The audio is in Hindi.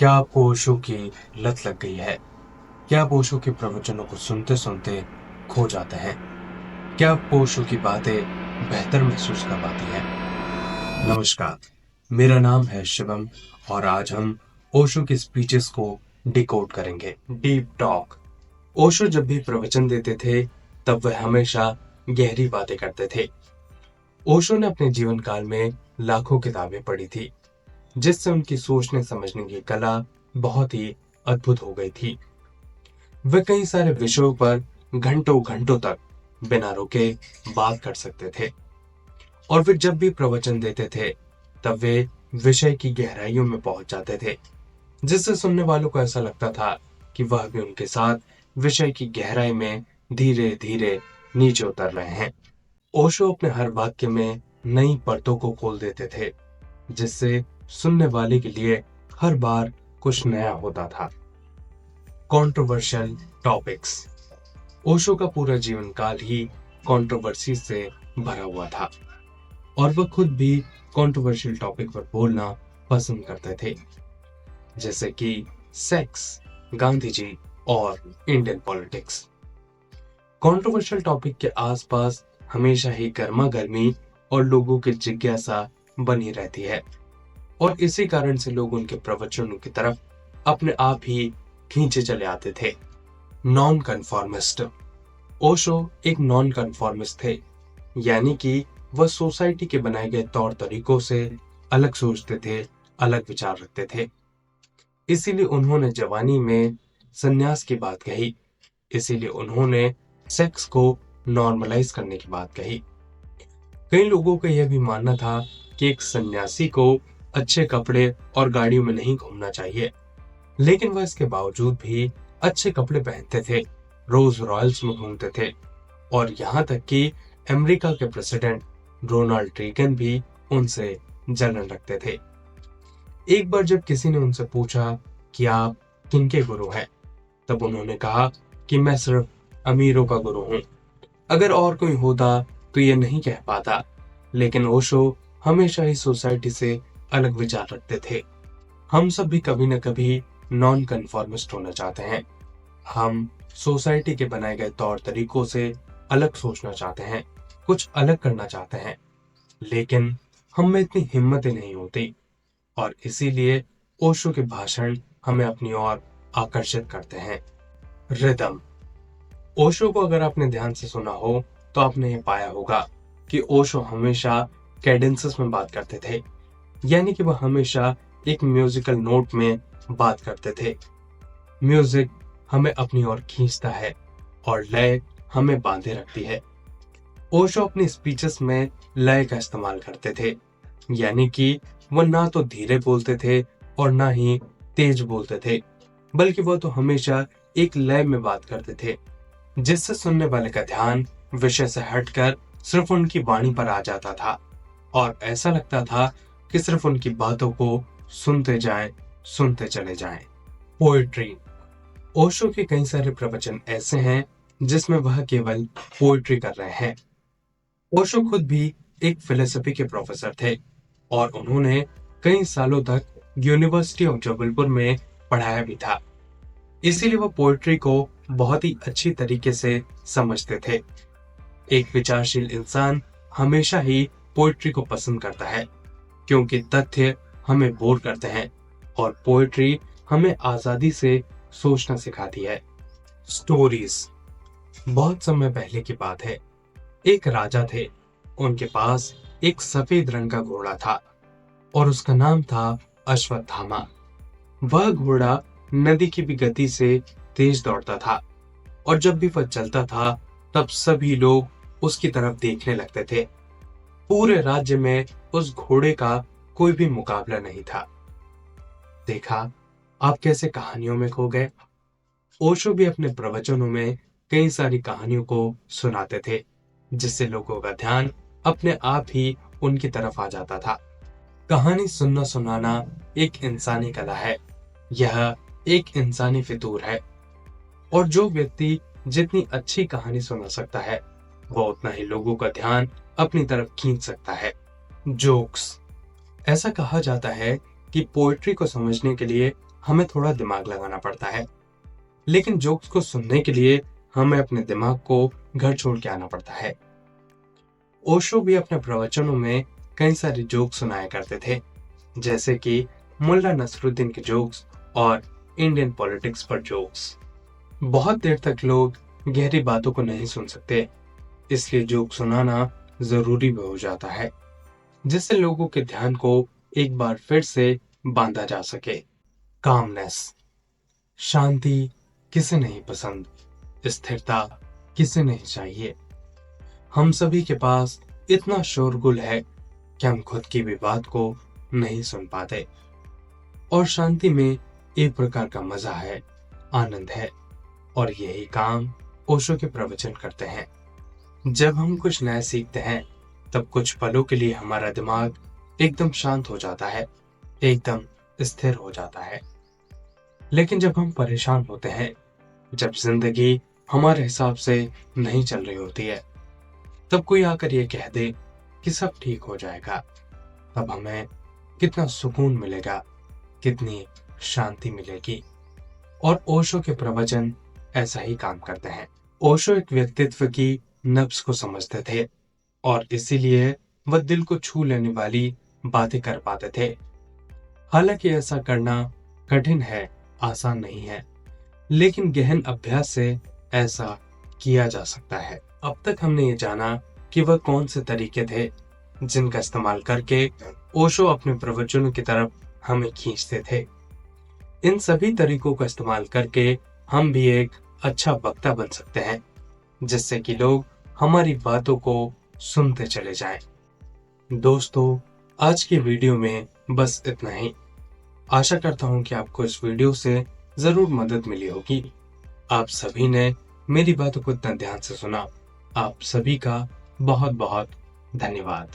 क्या आपको ओशो की लत लग गई है? क्या आप ओशो के प्रवचनों को सुनते सुनते खो जाते हैं? क्या आप ओशो की बातें बेहतर महसूस कर पाती हैं? नमस्कार, मेरा नाम है शिवम और आज हम ओशो की स्पीचेस को डिकोड करेंगे। Deep talk. ओशो जब भी प्रवचन देते थे तब वह हमेशा गहरी बातें करते थे। ओशो ने अपने जीवन काल में लाखों किताबें पढ़ी थी, जिससे उनकी सोचने समझने की कला बहुत ही अद्भुत हो गई थी। वे कई सारे विषयों पर घंटों घंटों तक बिना रुके बात कर सकते थे और वे जब भी प्रवचन देते थे तब वे विषय की गहराइयों में पहुंच जाते थे, जिससे सुनने वालों को ऐसा लगता था कि वह भी उनके साथ विषय की गहराई में धीरे धीरे नीचे उतर रहे हैं। ओशो अपने हर वाक्य में नई परतों को खोल देते थे, जिससे सुनने वाले के लिए हर बार कुछ नया होता था। Controversial topics. ओशो का पूरा जीवन काल ही कंट्रोवर्सी से भरा हुआ था और वह खुद भी कंट्रोवर्शियल टॉपिक पर बोलना पसंद करते थे, जैसे कि सेक्स, गांधी जी और इंडियन पॉलिटिक्स। कंट्रोवर्शियल टॉपिक के आसपास हमेशा ही गर्मा गर्मी और लोगों की जिज्ञासा बनी रहती है और इसी कारण से लोग उनके प्रवचनों की तरफ अपने आप ही खींचे चले आते थे। Non conformist. ओशो एक नॉन कन्फॉर्मिस्ट थे, यानी कि वह सोसाइटी के बनाए गए तौर तरीकों से अलग सोचते थे, अलग विचार रखते थे। इसीलिए उन्होंने जवानी में संन्यास की बात कही। इसीलिए उन्होंने सेक्स को नॉर्मलाइज करने की बात कही। कई लोगों का यह भी मानना था कि एक सन्यासी को अच्छे कपड़े और गाड़ियों में नहीं घूमना चाहिए, लेकिन वह इसके बावजूद भी अच्छे कपड़े पहनते थे, रोज रॉयल्स में घूमते थे और यहाँ तक कि अमेरिका के प्रेसिडेंट रोनाल्ड रीगन भी उनसे जलन रखते थे। एक बार जब किसी ने उनसे पूछा कि आप किनके गुरु हैं, तब उन्होंने कहा कि मैं सिर्फ अमीरों का गुरु हूं। अगर और कोई होता तो ये नहीं कह पाता, लेकिन ओशो हमेशा ही सोसाइटी से अलग विचार रखते थे। हम सब भी कभी न कभी नॉन कन्फॉर्मिस्ट होना चाहते हैं। हम सोसाइटी के बनाए गए तौर तरीकों से अलग सोचना चाहते हैं, कुछ अलग करना चाहते हैं, लेकिन हम में इतनी हिम्मत ही नहीं होती और इसीलिए ओशो के भाषण हमें अपनी ओर आकर्षित करते हैं। रिदम। ओशो को अगर आपने ध्यान से सुना हो तो आपने ये पाया होगा कि ओशो हमेशा कैडेंसेस में बात करते थे, यानी कि वह हमेशा एक म्यूजिकल नोट में बात करते थे। म्यूजिक हमें अपनी ओर खींचता है और लय हमें बांधे रखती है। ओशो अपनी स्पीचेस में लय का इस्तेमाल करते थे, यानी कि वह ना तो धीरे बोलते थे और ना ही तेज बोलते थे, बल्कि वह तो हमेशा एक लय में बात करते थे, जिससे सुनने वाले का ध्यान विषय से हटकर सिर्फ उनकी वाणी पर आ जाता था और ऐसा लगता था कि सिर्फ उनकी बातों को सुनते चले जाएं। पोएट्री। ओशो के कई सारे प्रवचन ऐसे हैं जिसमें वह केवल पोएट्री कर रहे हैं। ओशो खुद भी एक फिलोसफी के प्रोफेसर थे और उन्होंने कई सालों तक यूनिवर्सिटी ऑफ जबलपुर में पढ़ाया भी था। इसीलिए वो पोएट्री को बहुत ही अच्छी तरीके से समझते थे। एक विचारशील इंसान हमेशा ही पोएट्री को पसंद करता है, क्योंकि तथ्य हमें बोर करते हैं और पोएट्री हमें आजादी से सोचना सिखाती है। स्टोरीज। बहुत समय पहले की बात है। एक राजा थे, उनके पास एक सफेद रंग का घोड़ा था और उसका नाम था अश्वत्थामा। वह घोड़ा नदी की भी गति से तेज दौड़ता था और जब भी वह चलता था तब सभी लोग उसकी तरफ देखने लगते थे। पूरे राज्य में उस घोड़े का कोई भी मुकाबला नहीं था। देखा, आप कैसे कहानियों में खो गए। ओशो भी अपने प्रवचनों में कई सारी कहानियों को सुनाते थे, जिससे लोगों का ध्यान अपने आप ही उनकी तरफ आ जाता था। कहानी सुनना सुनाना एक इंसानी कला है, यह एक इंसानी फितूर है और जो व्यक्ति जितनी अच्छी कहानी सुना सकता है वह उतना ही लोगों का ध्यान अपनी तरफ खींच सकता है। जोक्स। ऐसा कहा जाता है कि पोएट्री को समझने के लिए हमें थोड़ा दिमाग लगाना पड़ता है, लेकिन जोक्स को सुनने के लिए हमें अपने दिमाग को घर छोड़ के आना पड़ता है। ओशो भी अपने प्रवचनों में कई सारे जोक्स सुनाया करते थे, जैसे कि मुल्ला नसरुद्दीन के जोक्स और इंडियन पॉलिटिक्स पर जोक्स। बहुत देर तक लोग गहरी बातों को नहीं सुन सकते, इसलिए जोक सुनाना जरूरी भी हो जाता है, जिससे लोगों के ध्यान को एक बार फिर से बांधा जा सके। कामनेस, शांति किसे नहीं पसंद, स्थिरता किसे नहीं चाहिए। हम सभी के पास इतना शोरगुल है कि हम खुद की भी बात को नहीं सुन पाते, और शांति में एक प्रकार का मजा है, आनंद है, और यही काम ओशो के प्रवचन करते हैं। जब हम कुछ नया सीखते हैं तब कुछ पलों के लिए हमारा दिमाग एकदम शांत हो जाता है, एकदम स्थिर हो जाता है। लेकिन जब हम परेशान होते हैं, जब जिंदगी हमारे हिसाब से नहीं चल रही होती है, तब कोई आकर ये कह दे कि सब ठीक हो जाएगा, तब हमें कितना सुकून मिलेगा, कितनी शांति मिलेगी। और ओशो के प्रवचन ऐसा ही काम करते हैं। ओशो एक व्यक्तित्व की नब्ज को समझते थे, और इसीलिए वह दिल को छू लेने वाली बातें कर पाते थे। हालांकि ऐसा करना कठिन है, आसान नहीं है, लेकिन गहन अभ्यास से ऐसा किया जा सकता है। अब तक हमने ये जाना कि वह कौन से तरीके थे जिनका इस्तेमाल करके ओशो अपने प्रवचनों की तरफ हमें खींचते थे। इन सभी तरीकों का इस्तेमाल करके हम भी एक अच्छा वक्ता बन सकते हैं, जिससे कि लोग हमारी बातों को सुनते चले जाएं। दोस्तों, आज की वीडियो में बस इतना ही। आशा करता हूं कि आपको इस वीडियो से जरूर मदद मिली होगी। आप सभी ने मेरी बातों को इतना ध्यान से सुना, आप सभी का बहुत बहुत धन्यवाद।